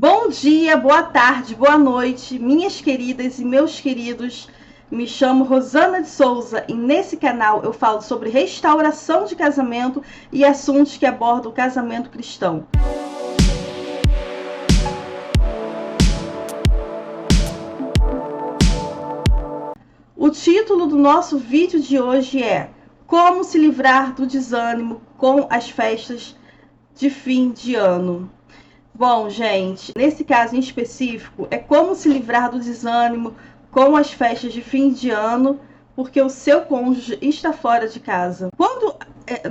Bom dia, boa tarde, boa noite, minhas queridas e meus queridos. Me chamo Rosana de Souza e nesse canal eu falo sobre restauração de casamento e assuntos que abordam o casamento cristão. O título do nosso vídeo de hoje é Como se livrar do desânimo com as festas de fim de ano. Bom, gente, nesse caso em específico, é como se livrar do desânimo com as festas de fim de ano, porque o seu cônjuge está fora de casa. Quando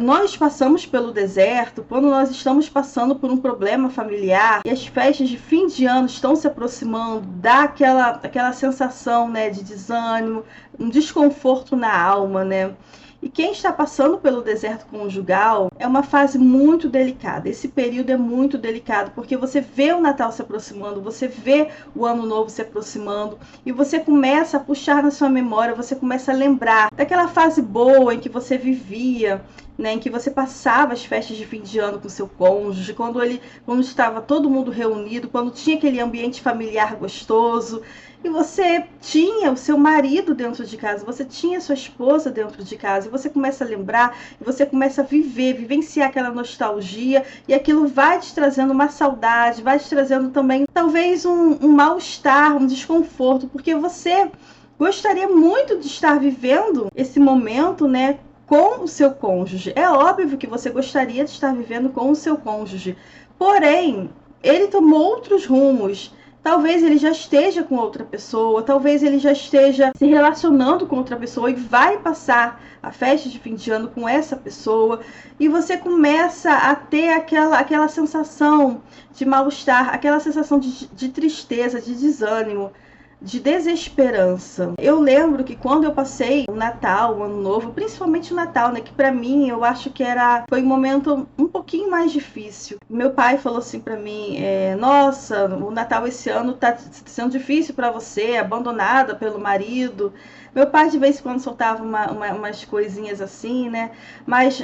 nós passamos pelo deserto, quando nós estamos passando por um problema familiar e as festas de fim de ano estão se aproximando, dá aquela sensação, né, de desânimo, um desconforto na alma, né? E quem está passando pelo deserto conjugal é uma fase muito delicada. Esse período é muito delicado, porque você vê o Natal se aproximando, você vê o Ano Novo se aproximando, e você começa a puxar na sua memória, você começa a lembrar daquela fase boa em que você vivia, né, em que você passava as festas de fim de ano com seu cônjuge, quando estava todo mundo reunido, quando tinha aquele ambiente familiar gostoso, e você tinha o seu marido dentro de casa, você tinha a sua esposa dentro de casa, e você começa a lembrar, e você começa a vivenciar aquela nostalgia, e aquilo vai te trazendo uma saudade, vai te trazendo também, talvez, um mal-estar, um desconforto, porque você gostaria muito de estar vivendo esse momento, né, com o seu cônjuge. É óbvio que você gostaria de estar vivendo com o seu cônjuge, porém, ele tomou outros rumos. Talvez ele já esteja com outra pessoa, talvez ele já esteja se relacionando com outra pessoa e vai passar a festa de fim de ano com essa pessoa, e você começa a ter aquela sensação de mal-estar, aquela sensação de tristeza, de desânimo, de desesperança. Eu lembro que quando eu passei o Natal, o Ano Novo, principalmente o Natal, né, que pra mim eu acho que foi um momento um pouquinho mais difícil. Meu pai falou assim pra mim, nossa, o Natal esse ano tá sendo difícil pra você, abandonada pelo marido. Meu pai de vez em quando soltava umas coisinhas assim, né, mas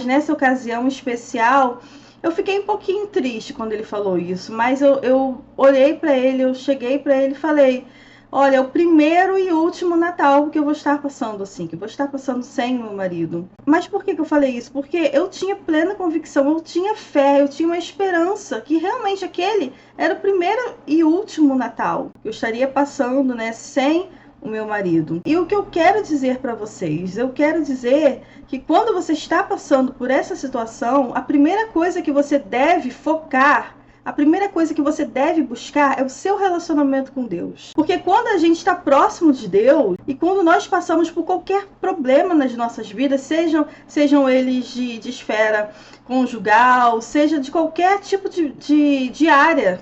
nessa ocasião especial eu fiquei um pouquinho triste quando ele falou isso, mas eu olhei para ele, eu cheguei para ele e falei, olha, é o primeiro e último Natal que eu vou estar passando assim, que eu vou estar passando sem o meu marido. Mas por que eu falei isso? Porque eu tinha plena convicção, eu tinha fé, eu tinha uma esperança que realmente aquele era o primeiro e último Natal que eu estaria passando, né, sem o meu marido. E o que eu quero dizer para vocês? Eu quero dizer que quando você está passando por essa situação, a primeira coisa que você deve focar, a primeira coisa que você deve buscar é o seu relacionamento com Deus. Porque quando a gente está próximo de Deus e quando nós passamos por qualquer problema nas nossas vidas, sejam eles de esfera conjugal, seja de qualquer tipo de área,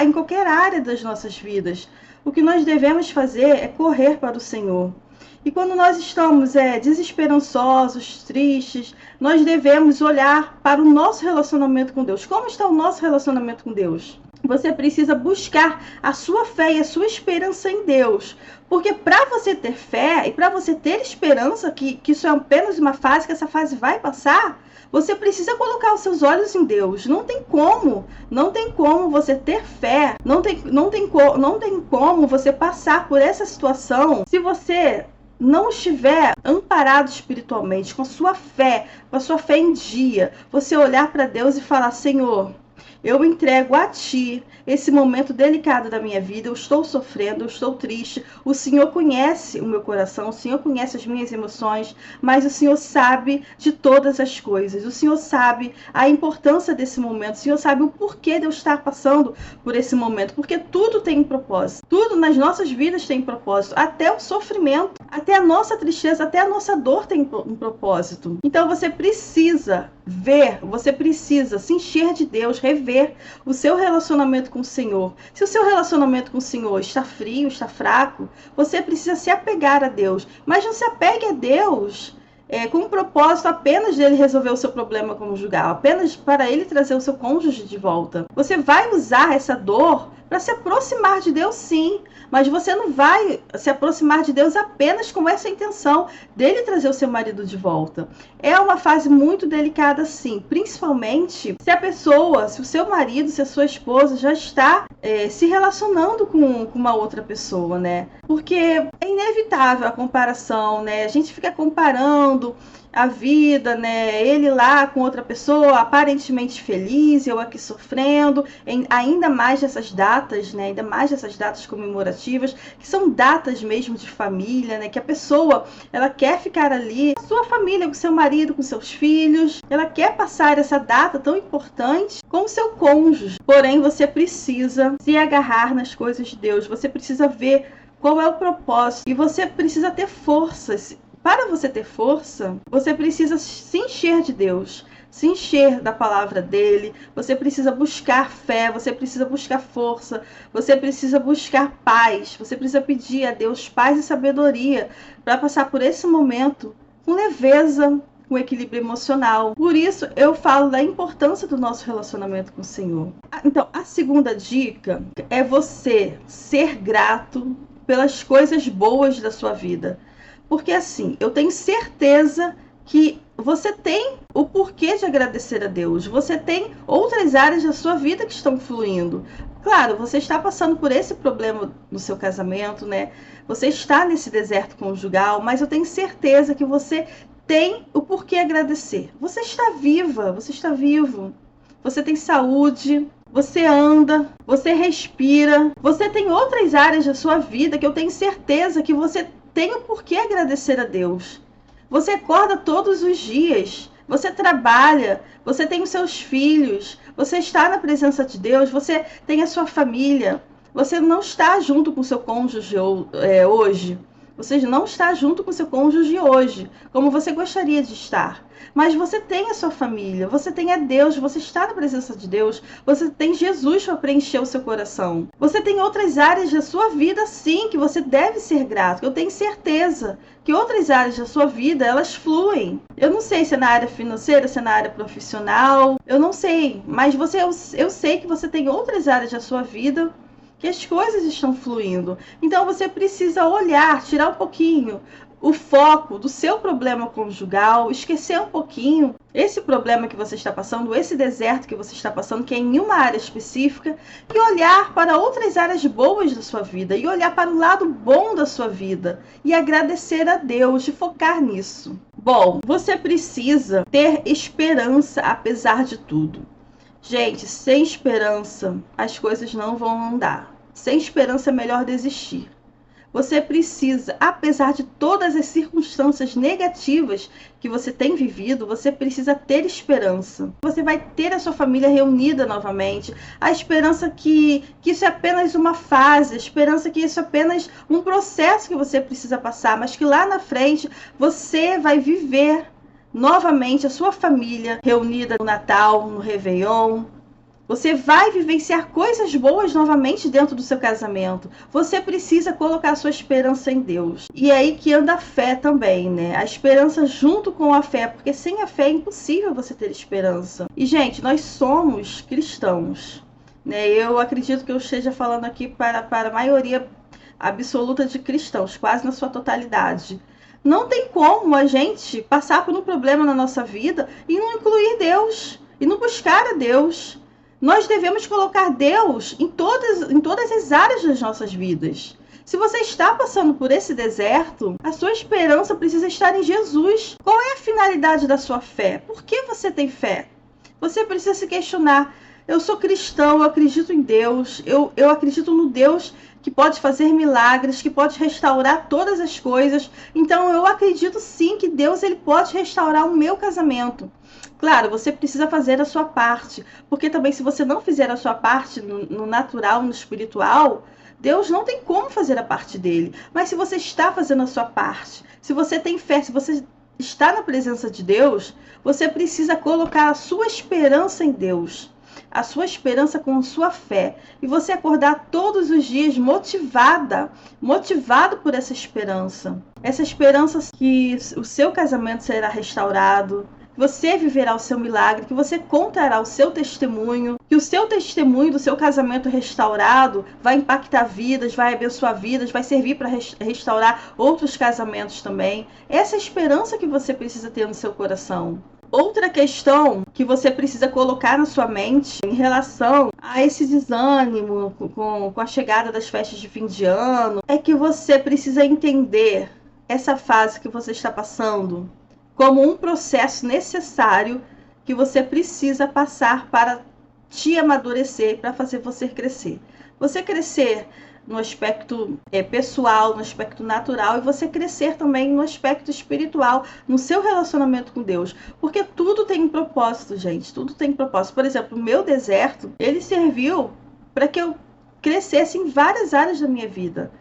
em qualquer área das nossas vidas, o que nós devemos fazer é correr para o Senhor. E quando nós estamos desesperançosos, tristes, nós devemos olhar para o nosso relacionamento com Deus. Como está o nosso relacionamento com Deus? Você precisa buscar a sua fé e a sua esperança em Deus. Porque para você ter fé e para você ter esperança que isso é apenas uma fase, que essa fase vai passar, você precisa colocar os seus olhos em Deus. Não tem como você ter fé, não tem como você passar por essa situação se você não estiver amparado espiritualmente, com a sua fé em dia, você olhar para Deus e falar, Senhor, eu entrego a Ti esse momento delicado da minha vida, eu estou sofrendo, eu estou triste, o Senhor conhece o meu coração, o Senhor conhece as minhas emoções, mas o Senhor sabe de todas as coisas, o Senhor sabe a importância desse momento, o Senhor sabe o porquê de eu estar passando por esse momento, porque tudo tem um propósito, tudo nas nossas vidas tem um propósito, até o sofrimento, até a nossa tristeza, até a nossa dor tem um propósito. Então você precisa você precisa se encher de Deus, rever o seu relacionamento com o Senhor. Se o seu relacionamento com o Senhor está frio, está fraco, você precisa se apegar a Deus. Mas não se apegue a Deus com o propósito apenas de ele resolver o seu problema conjugal, apenas para ele trazer o seu cônjuge de volta. Você vai usar essa dor para se aproximar de Deus, sim, Mas você não vai se aproximar de Deus apenas com essa intenção dele trazer o seu marido de volta. É uma fase muito delicada, sim, principalmente se o seu marido, se a sua esposa já está se relacionando com uma outra pessoa, né? Porque é inevitável a comparação, né? A gente fica comparando a vida, né? Ele lá com outra pessoa, aparentemente feliz, eu aqui sofrendo, ainda mais nessas datas, né? Ainda mais nessas datas comemorativas, que são datas mesmo de família, né? Que a pessoa, ela quer ficar ali com a sua família, com seu marido, com seus filhos, ela quer passar essa data tão importante com o seu cônjuge. Porém, você precisa se agarrar nas coisas de Deus, você precisa ver qual é o propósito e você precisa ter forças. Para você ter força, você precisa se encher de Deus, se encher da palavra dele, você precisa buscar fé, você precisa buscar força, você precisa buscar paz, você precisa pedir a Deus paz e sabedoria para passar por esse momento com leveza, com equilíbrio emocional. Por isso, eu falo da importância do nosso relacionamento com o Senhor. Então, a segunda dica é você ser grato pelas coisas boas da sua vida. Porque assim, eu tenho certeza que você tem o porquê de agradecer a Deus. Você tem outras áreas da sua vida que estão fluindo. Claro, você está passando por esse problema no seu casamento, né? Você está nesse deserto conjugal, mas eu tenho certeza que você tem o porquê agradecer. Você está viva, você está vivo. Você tem saúde, você anda, você respira. Você tem outras áreas da sua vida que eu tenho certeza que você tem o porquê agradecer a Deus. Você acorda todos os dias, você trabalha, você tem os seus filhos, você está na presença de Deus, você tem a sua família. Você não está junto com seu cônjuge hoje. Você não está junto com seu cônjuge hoje, como você gostaria de estar. Mas você tem a sua família, você tem a Deus, você está na presença de Deus, você tem Jesus para preencher o seu coração. Você tem outras áreas da sua vida, sim, que você deve ser grato. Eu tenho certeza que outras áreas da sua vida, elas fluem. Eu não sei se é na área financeira, se é na área profissional, eu não sei. Mas eu sei que você tem outras áreas da sua vida que as coisas estão fluindo. Então você precisa olhar, tirar um pouquinho o foco do seu problema conjugal, esquecer um pouquinho esse problema que você está passando, esse deserto que você está passando, que é em uma área específica, e olhar para outras áreas boas da sua vida, e olhar para o lado bom da sua vida, e agradecer a Deus, e focar nisso. Bom, você precisa ter esperança apesar de tudo. Gente, sem esperança, as coisas não vão andar. Sem esperança é melhor desistir. Você precisa, apesar de todas as circunstâncias negativas que você tem vivido, você precisa ter esperança. Você vai ter a sua família reunida novamente. A esperança que isso é apenas uma fase, a esperança que isso é apenas um processo que você precisa passar, mas que lá na frente você vai viver novamente a sua família reunida no Natal, no Réveillon. Você vai vivenciar coisas boas novamente dentro do seu casamento. Você precisa colocar a sua esperança em Deus. E é aí que anda a fé também, né? A esperança junto com a fé, porque sem a fé é impossível você ter esperança. E, gente, nós somos cristãos, né? Eu acredito que eu esteja falando aqui para a maioria absoluta de cristãos, quase na sua totalidade. Não tem como a gente passar por um problema na nossa vida e não incluir Deus, e não buscar a Deus. Nós devemos colocar Deus em todas as áreas das nossas vidas. Se você está passando por esse deserto, a sua esperança precisa estar em Jesus. Qual é a finalidade da sua fé? Por que você tem fé? Você precisa se questionar. Eu sou cristão, eu acredito em Deus, eu acredito no Deus que pode fazer milagres, que pode restaurar todas as coisas. Então eu acredito sim que Deus ele pode restaurar o meu casamento. Claro, você precisa fazer a sua parte, porque também se você não fizer a sua parte no natural, no espiritual, Deus não tem como fazer a parte dele. Mas se você está fazendo a sua parte, se você tem fé, se você está na presença de Deus, você precisa colocar a sua esperança em Deus. A sua esperança com a sua fé. E você acordar todos os dias motivado por essa esperança. Essa esperança que o seu casamento será restaurado. você viverá o seu milagre, que você contará o seu testemunho, que o seu testemunho do seu casamento restaurado vai impactar vidas, vai abençoar vidas, vai servir para restaurar outros casamentos também. Essa é a esperança que você precisa ter no seu coração. Outra questão que você precisa colocar na sua mente em relação a esse desânimo com a chegada das festas de fim de ano é que você precisa entender essa fase que você está passando como um processo necessário que você precisa passar para te amadurecer, para fazer você crescer. Você crescer no aspecto pessoal, no aspecto natural, e você crescer também no aspecto espiritual, no seu relacionamento com Deus. Porque tudo tem um propósito, gente. Tudo tem um propósito. Por exemplo, o meu deserto, ele serviu para que eu crescesse em várias áreas da minha vida.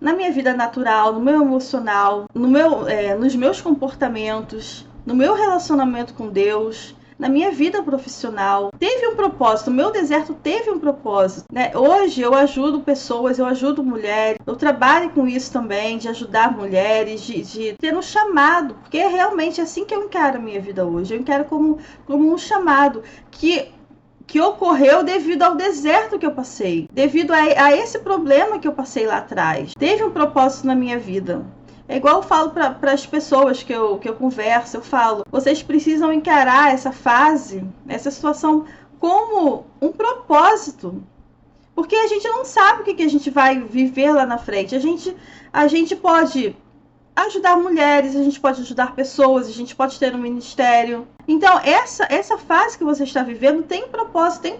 Na minha vida natural, no meu emocional, nos meus comportamentos, no meu relacionamento com Deus, na minha vida profissional. Teve um propósito, o meu deserto teve um propósito, né? Hoje eu ajudo pessoas, eu ajudo mulheres, eu trabalho com isso também, de ajudar mulheres, de ter um chamado, porque é realmente assim que eu encaro a minha vida hoje. Eu encaro como um chamado que ocorreu devido ao deserto que eu passei, devido a esse problema que eu passei lá atrás. Teve um propósito na minha vida. É igual eu falo para as pessoas que eu converso, eu falo, vocês precisam encarar essa fase, essa situação como um propósito. Porque a gente não sabe o que a gente vai viver lá na frente. A gente pode ajudar mulheres, a gente pode ajudar pessoas, a gente pode ter um ministério. Então, essa fase que você está vivendo tem propósito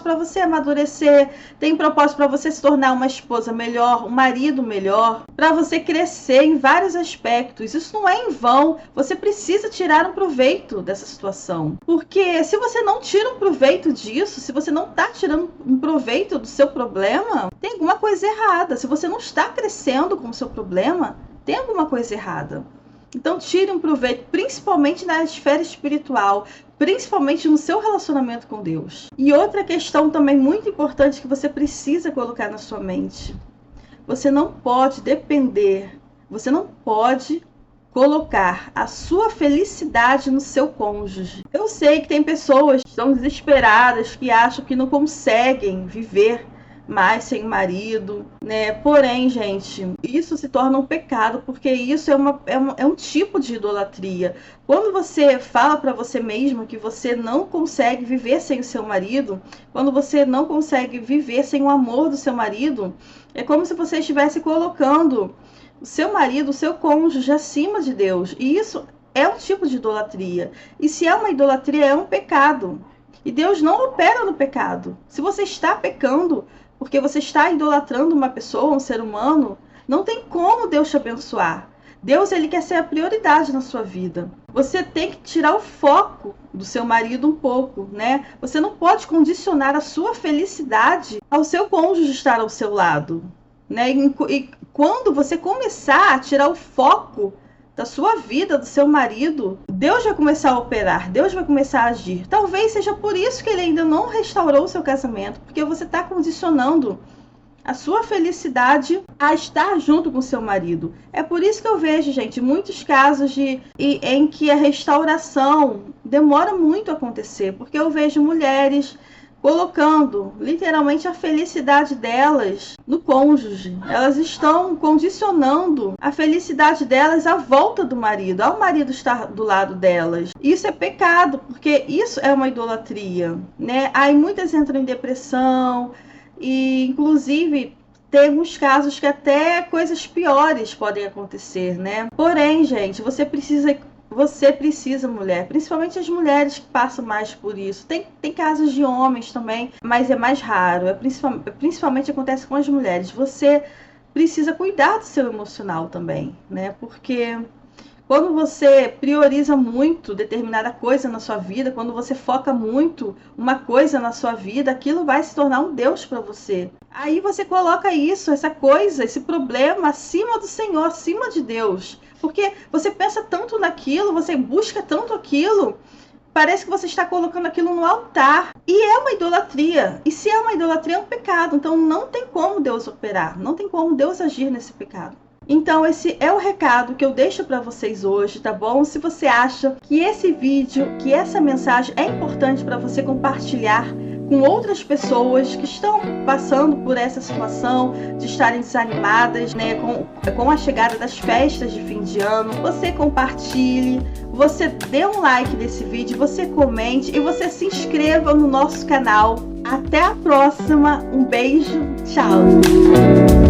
para você amadurecer, tem propósito para você se tornar uma esposa melhor, um marido melhor, para você crescer em vários aspectos. Isso não é em vão, você precisa tirar um proveito dessa situação. Porque se você não tira um proveito disso, se você não está tirando um proveito do seu problema, tem alguma coisa errada. Se você não está crescendo com o seu problema, tem alguma coisa errada. Então tire um proveito, principalmente na esfera espiritual, principalmente no seu relacionamento com Deus. E outra questão também muito importante que você precisa colocar na sua mente. Você não pode depender, você não pode colocar a sua felicidade no seu cônjuge. Eu sei que tem pessoas que estão desesperadas, que acham que não conseguem viver mais sem marido, né? Porém, gente, isso se torna um pecado, porque isso é um tipo de idolatria. Quando você fala para você mesmo que você não consegue viver sem o seu marido, quando você não consegue viver sem o amor do seu marido, é como se você estivesse colocando o seu marido, o seu cônjuge acima de Deus. E isso é um tipo de idolatria. E se é uma idolatria, é um pecado. E Deus não opera no pecado. Se você está pecando porque você está idolatrando uma pessoa, um ser humano, não tem como Deus te abençoar. Deus, ele quer ser a prioridade na sua vida. Você tem que tirar o foco do seu marido um pouco, né? Você não pode condicionar a sua felicidade ao seu cônjuge estar ao seu lado, né? E quando você começar a tirar o foco da sua vida, do seu marido, Deus vai começar a operar, Deus vai começar a agir. Talvez seja por isso que ele ainda não restaurou o seu casamento, porque você está condicionando a sua felicidade a estar junto com o seu marido. É por isso que eu vejo, gente, muitos casos em que a restauração demora muito a acontecer, porque eu vejo mulheres colocando literalmente a felicidade delas no cônjuge. Elas estão condicionando a felicidade delas à volta do marido, ao marido estar do lado delas. Isso é pecado, porque isso é uma idolatria, né? Aí muitas entram em depressão e, inclusive, tem alguns casos que até coisas piores podem acontecer, né? Porém, gente, você precisa, mulher, principalmente as mulheres que passam mais por isso. Tem casos de homens também, mas é mais raro. Principalmente acontece com as mulheres. Você precisa cuidar do seu emocional também, né? Porque quando você prioriza muito determinada coisa na sua vida, quando você foca muito uma coisa na sua vida, aquilo vai se tornar um Deus para você. Aí você coloca isso, essa coisa, esse problema acima do Senhor, acima de Deus. Porque você pensa tanto naquilo, você busca tanto aquilo, parece que você está colocando aquilo no altar. E é uma idolatria. E se é uma idolatria, é um pecado. Então não tem como Deus operar, não tem como Deus agir nesse pecado. Então esse é o recado que eu deixo para vocês hoje, tá bom? Se você acha que esse vídeo, que essa mensagem é importante para você compartilhar com outras pessoas que estão passando por essa situação de estarem desanimadas, né, com a chegada das festas de fim de ano, você compartilhe, você dê um like nesse vídeo, você comente e você se inscreva no nosso canal. Até a próxima, um beijo, tchau!